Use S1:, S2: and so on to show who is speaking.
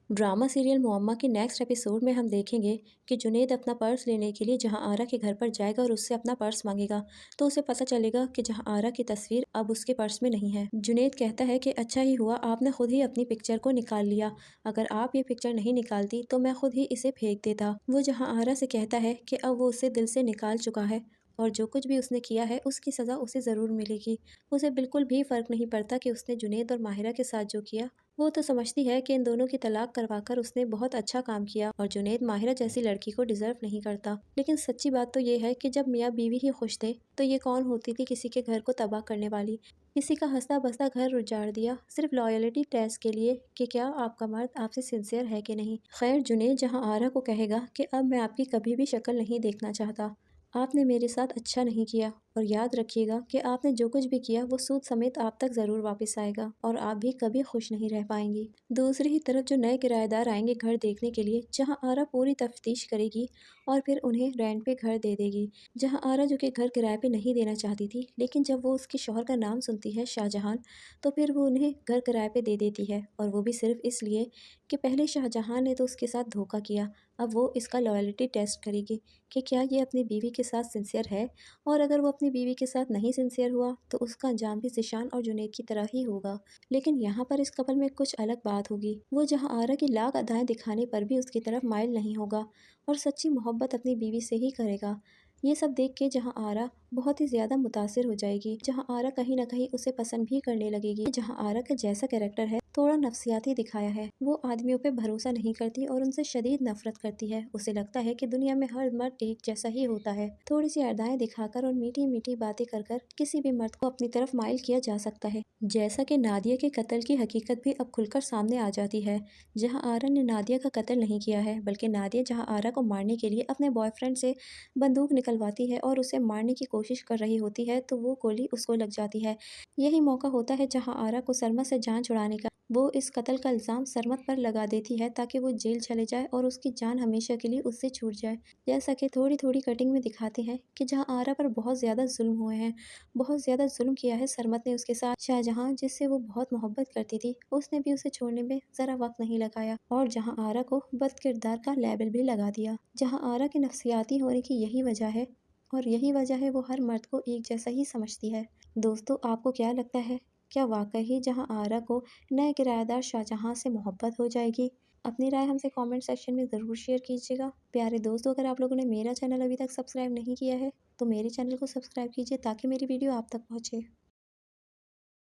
S1: Drama serial मुअम्मा के next episode में हम देखेंगे कि जुनैद अपना पर्स लेने के लिए जहां आरा के घर पर जाएगा और उससे अपना पर्स मांगेगा। तो उसे पता चलेगा कि जहां आरा की तस्वीर अब उसके पर्स में नहीं है। जुनैद कहता है कि अच्छा ही हुआ आपने खुद ही अपनी पिक्चर को निकाल लिया, अगर आप ये पिक्चर नहीं निकालती तो मैं खुद ही इसे फेंक देता। वो जहाँ आरा से कहता है कि अब वो उसे दिल से निकाल चुका है और जो कुछ भी उसने किया है उसकी सज़ा उसे ज़रूर मिलेगी। उसे बिल्कुल भी फ़र्क नहीं पड़ता कि उसने जुनैद और माहिरा के साथ जो किया। वो तो समझती है कि इन दोनों की तलाक करवाकर उसने बहुत अच्छा काम किया और जुनैद माहिरा जैसी लड़की को डिजर्व नहीं करता। लेकिन सच्ची बात तो ये है कि जब मियाँ बीवी ही खुश थे तो ये कौन होती थी किसी के घर को तबाह करने वाली। किसी का हंसता बसता घर उजाड़ दिया सिर्फ लॉयल्टी टेस्ट के लिए कि क्या आपका मर्द आपसे सिंसियर है कि नहीं। खैर जुनैद जहाँ आरा को कहेगा कि अब मैं आपकी कभी भी शक्ल नहीं देखना चाहता, आपने मेरे साथ अच्छा नहीं किया और याद रखिएगा कि आपने जो कुछ भी किया वो सूद समेत आप तक ज़रूर वापस आएगा और आप भी कभी खुश नहीं रह पाएंगी। दूसरी ही तरफ जो नए किराएदार आएंगे घर देखने के लिए, जहां आरा पूरी तफ्तीश करेगी और फिर उन्हें रेंट पे घर दे देगी। जहां आरा जो कि घर किराए पे नहीं देना चाहती थी, लेकिन जब वो उसके शौहर का नाम सुनती है शाहजहां, तो फिर वो उन्हें घर किराए पे दे देती है और वो भी सिर्फ इसलिए कि पहले शाहजहां ने तो उसके साथ धोखा किया, अब वो इसका लॉयल्टी टेस्ट करेगी कि क्या ये अपनी बीवी के साथ सिंसियर है। और अगर वो अपनी बीवी के साथ नहीं सिंसियर हुआ तो उसका अंजाम भी ज़िशान और जुनैद की तरह ही होगा। लेकिन यहाँ पर इस कपल में कुछ अलग बात होगी। वो जहाँ आरा की लाख अदाएं दिखाने पर भी उसकी तरफ माइल नहीं होगा और सच्ची मोहब्बत अपनी बीवी से ही करेगा। ये सब देख के जहाँ आरा बहुत ही ज़्यादा मुतासिर हो जाएगी, जहाँ आरा कहीं ना कहीं उसे पसंद भी करने लगेगी। जहाँ आरा का जैसा कैरेक्टर है थोड़ा नफ्सियाती दिखाया है, वो आदमियों पे भरोसा नहीं करती और उनसे शदीद नफरत करती है। उसे लगता है कि दुनिया में हर मर्द एक जैसा ही होता है। थोड़ी सी अदाएं दिखाकर और मीठी मीठी बातें कर कर किसी भी मर्द को अपनी तरफ माइल किया जा सकता है। जैसा कि नादिया के कत्ल की हकीकत भी अब खुलकर सामने आ जाती है, जहां आरा ने नादिया का कत्ल नहीं किया है, बल्कि नादिया जहां आरा को मारने के लिए अपने बॉयफ्रेंड से बंदूक निकलवाती है और उसे मारने की कोशिश कर रही होती है तो वो गोली उसको लग जाती है। यही मौका होता है जहां आरा को सरमा से जान छुड़ाने का। वो इस कत्ल का इल्ज़ाम सरमत पर लगा देती है ताकि वो जेल चले जाए और उसकी जान हमेशा के लिए उससे छूट जाए। जैसा कि थोड़ी थोड़ी कटिंग में दिखाते हैं कि जहाँ आरा पर बहुत ज़्यादा जुल्म हुए हैं, बहुत ज़्यादा जुल्म किया है सरमत ने उसके साथ। शाहजहां जिससे वो बहुत मोहब्बत करती थी, उसने भी उसे छोड़ने में ज़रा वक्त नहीं लगाया और जहाँ आरा को बद किरदार का लेबल भी लगा दिया। जहाँ आरा के नफ्सियाती होने की यही वजह है और यही वजह है वो हर मर्द को एक जैसा ही समझती है। दोस्तों आपको क्या लगता है, क्या वाकई जहां आरा को नए किराएदार शाहजहां से मोहब्बत हो जाएगी? अपनी राय हमसे कमेंट सेक्शन में ज़रूर शेयर कीजिएगा। प्यारे दोस्तों अगर आप लोगों ने मेरा चैनल अभी तक सब्सक्राइब नहीं किया है तो मेरे चैनल को सब्सक्राइब कीजिए ताकि मेरी वीडियो आप तक पहुंचे।